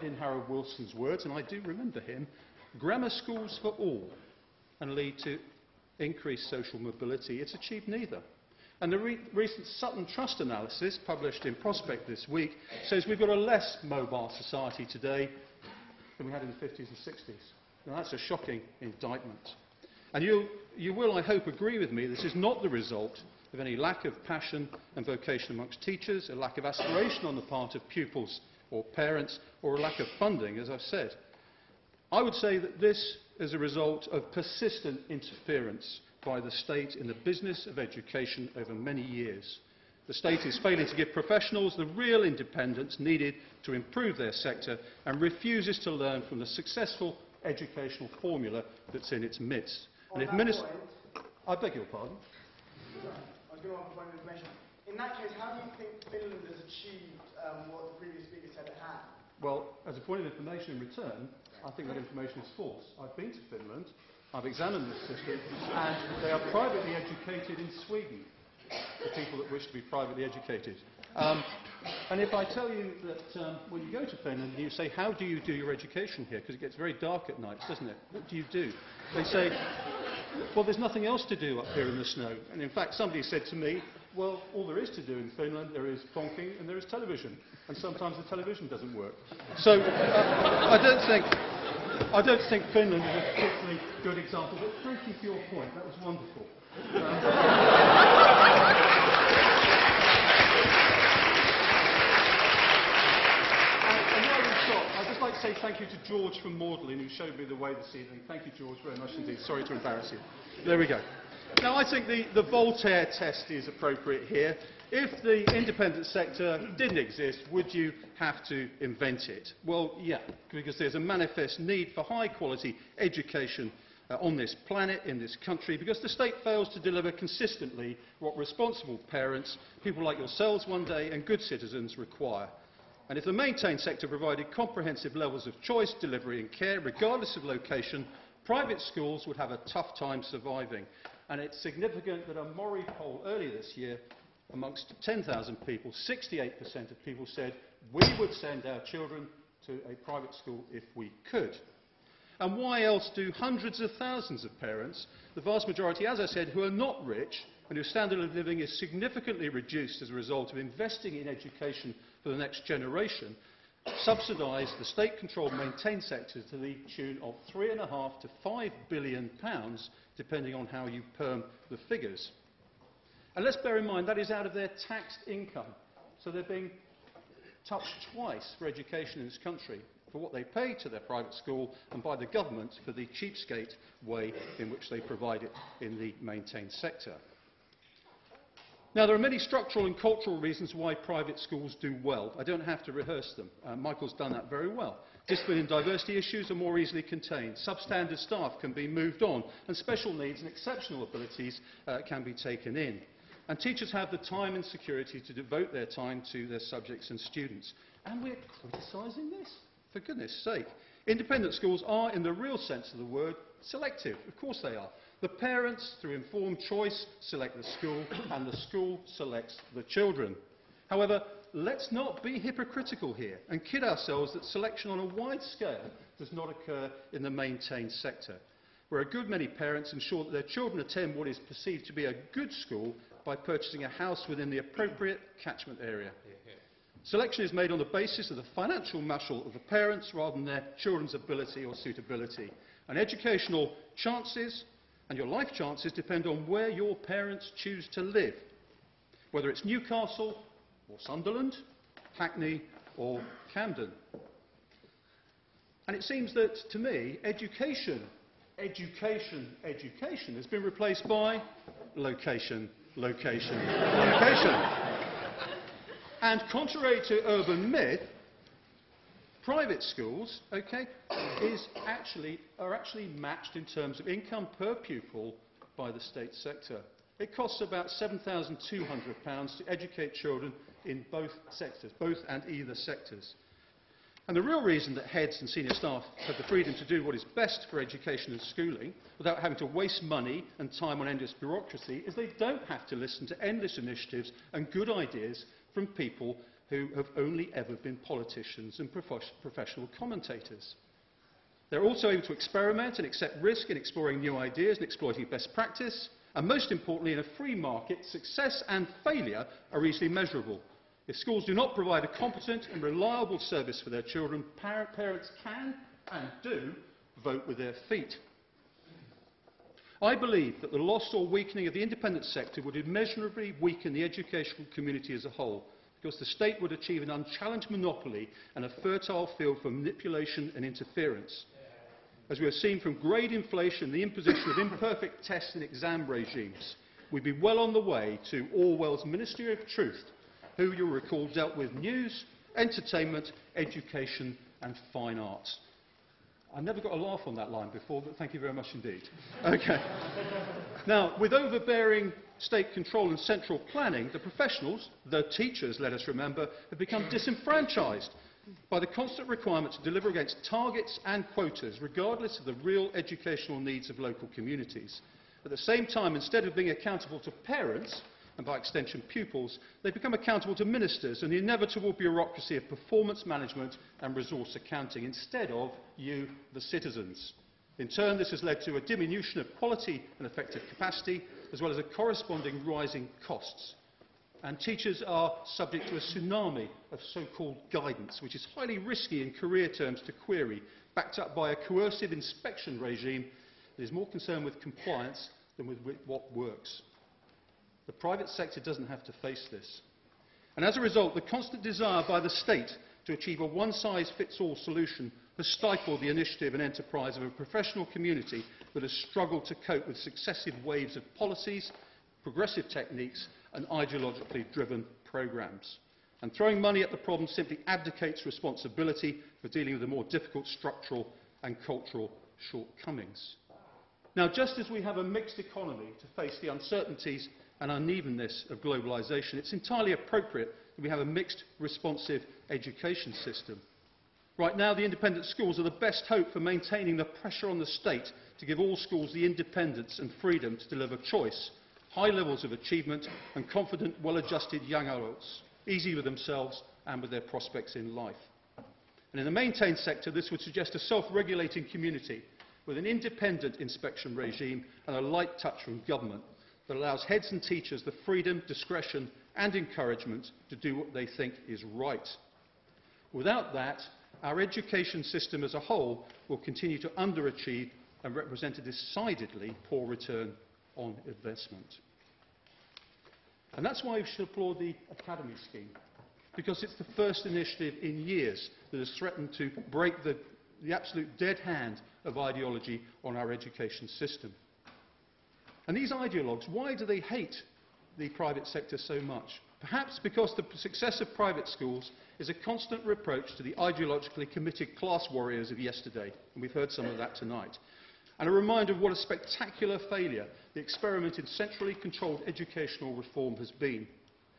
in Harold Wilson's words, and I do remember him, grammar schools for all and lead to increased social mobility. It's achieved neither. And the recent Sutton Trust analysis, published in Prospect this week, says we've got a less mobile society today than we had in the 50s and 60s. Now, that's a shocking indictment. And you will, I hope, agree with me, this is not the result of any lack of passion and vocation amongst teachers, a lack of aspiration on the part of pupils or parents, or a lack of funding, as I've said. I would say that this is a result of persistent interference by the state in the business of education over many years. The state is failing to give professionals the real independence needed to improve their sector and refuses to learn from the successful educational formula that's in its midst. And if I beg your pardon? I was going to ask a point of information. In that case, how do you think Finland has achieved what the previous speaker said it had? Well, as a point of information in return, I think that information is false. I've been to Finland, I've examined this system, and they are privately educated in Sweden, for people that wish to be privately educated. And if I tell you that when you go to Finland and you say, how do you do your education here? Because it gets very dark at night, doesn't it? What do you do? They say, well, there's nothing else to do up here in the snow. And in fact, somebody said to me, well, all there is to do in Finland, there is bonking and there is television. And sometimes the television doesn't work. So I don't think Finland is a particularly good example. But thank you for your point. That was wonderful. I'd just like to say thank you to George from Magdalen, who showed me the way this evening. Thank you, George, very much indeed. Sorry to embarrass you. There we go. Now, I think the Voltaire test is appropriate here. If the independent sector didn't exist, would you have to invent it? Well, yeah, because there's a manifest need for high-quality education on this planet, in this country, because the state fails to deliver consistently what responsible parents, people like yourselves one day, and good citizens require. And if the maintained sector provided comprehensive levels of choice, delivery and care, regardless of location, private schools would have a tough time surviving. And it's significant that a Mori poll earlier this year, amongst 10,000 people, 68% of people said we would send our children to a private school if we could. And why else do hundreds of thousands of parents, the vast majority, as I said, who are not rich and whose standard of living is significantly reduced as a result of investing in education for the next generation, subsidise the state-controlled maintained sector to the tune of £3.5 to £5 billion, depending on how you perm the figures. And let's bear in mind that is out of their taxed income. So they're being touched twice for education in this country, for what they pay to their private school and by the government for the cheapskate way in which they provide it in the maintained sector. Now, there are many structural and cultural reasons why private schools do well. I don't have to rehearse them. Michael's done that very well. Discipline and diversity issues are more easily contained. Substandard staff can be moved on, and special needs and exceptional abilities can be taken in. And teachers have the time and security to devote their time to their subjects and students. And we're criticising this? For goodness sake. Independent schools are, in the real sense of the word, selective. Of course they are. The parents, through informed choice, select the school, and the school selects the children. However, let's not be hypocritical here and kid ourselves that selection on a wide scale does not occur in the maintained sector, where a good many parents ensure that their children attend what is perceived to be a good school by purchasing a house within the appropriate catchment area. Selection is made on the basis of the financial muscle of the parents rather than their children's ability or suitability. And educational chances and your life chances depend on where your parents choose to live, whether it's Newcastle or Sunderland, Hackney or Camden. And it seems that, to me, education has been replaced by location. And contrary to urban myth, private schools, are actually matched in terms of income per pupil by the state sector. It costs about £7,200 to educate children in both sectors, both and either sectors. And the real reason that heads and senior staff have the freedom to do what is best for education and schooling without having to waste money and time on endless bureaucracy is they don't have to listen to endless initiatives and good ideas from people who have only ever been politicians and professional commentators. They're also able to experiment and accept risk in exploring new ideas and exploiting best practice. And most importantly, in a free market, success and failure are easily measurable. If schools do not provide a competent and reliable service for their children, parents can and do vote with their feet. I believe that the loss or weakening of the independent sector would immeasurably weaken the educational community as a whole, because the state would achieve an unchallenged monopoly and a fertile field for manipulation and interference. As we have seen from grade inflation, the imposition of imperfect test and exam regimes, we'd be well on the way to Orwell's Ministry of Truth, who, you'll recall, dealt with news, entertainment, education and fine arts. I never got a laugh on that line before, but thank you very much indeed. Okay. Now, with overbearing state control and central planning, the professionals, the teachers, let us remember, have become disenfranchised by the constant requirement to deliver against targets and quotas, regardless of the real educational needs of local communities. At the same time, instead of being accountable to parents, and by extension pupils, they become accountable to ministers and the inevitable bureaucracy of performance management and resource accounting, instead of you, the citizens. In turn, this has led to a diminution of quality and effective capacity, as well as a corresponding rising costs. And teachers are subject to a tsunami of so-called guidance, which is highly risky in career terms to query, backed up by a coercive inspection regime that is more concerned with compliance than with what works. The private sector doesn't have to face this. And as a result, the constant desire by the state to achieve a one-size-fits-all solution has stifled the initiative and enterprise of a professional community that has struggled to cope with successive waves of policies, progressive techniques and ideologically driven programmes. And throwing money at the problem simply abdicates responsibility for dealing with the more difficult structural and cultural shortcomings. Now, just as we have a mixed economy to face the uncertainties and unevenness of globalisation, it's entirely appropriate that we have a mixed, responsive education system. Right now, the independent schools are the best hope for maintaining the pressure on the state to give all schools the independence and freedom to deliver choice, high levels of achievement and confident, well-adjusted young adults, easy with themselves and with their prospects in life. And in the maintained sector, this would suggest a self-regulating community with an independent inspection regime and a light touch from government that allows heads and teachers the freedom, discretion and encouragement to do what they think is right. Without that, our education system as a whole will continue to underachieve and represent a decidedly poor return on investment. And that's why we should applaud the Academy scheme, because it's the first initiative in years that has threatened to break the absolute dead hand of ideology on our education system. And these ideologues, why do they hate the private sector so much? Perhaps because the success of private schools is a constant reproach to the ideologically committed class warriors of yesterday, and we've heard some of that tonight, and a reminder of what a spectacular failure the experiment in centrally controlled educational reform has been.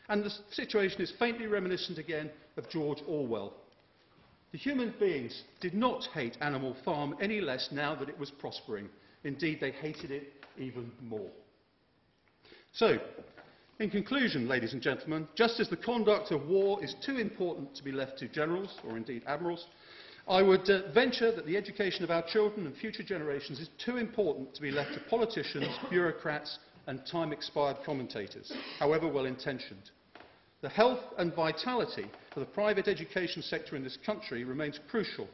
And the situation is faintly reminiscent again of George Orwell. The human beings did not hate Animal Farm any less now that it was prospering. Indeed, they hated it even more. So, in conclusion, ladies and gentlemen, just as the conduct of war is too important to be left to generals, or indeed admirals, I would venture that the education of our children and future generations is too important to be left to politicians, bureaucrats and time-expired commentators, however well-intentioned. The health and vitality of the private education sector in this country remains crucial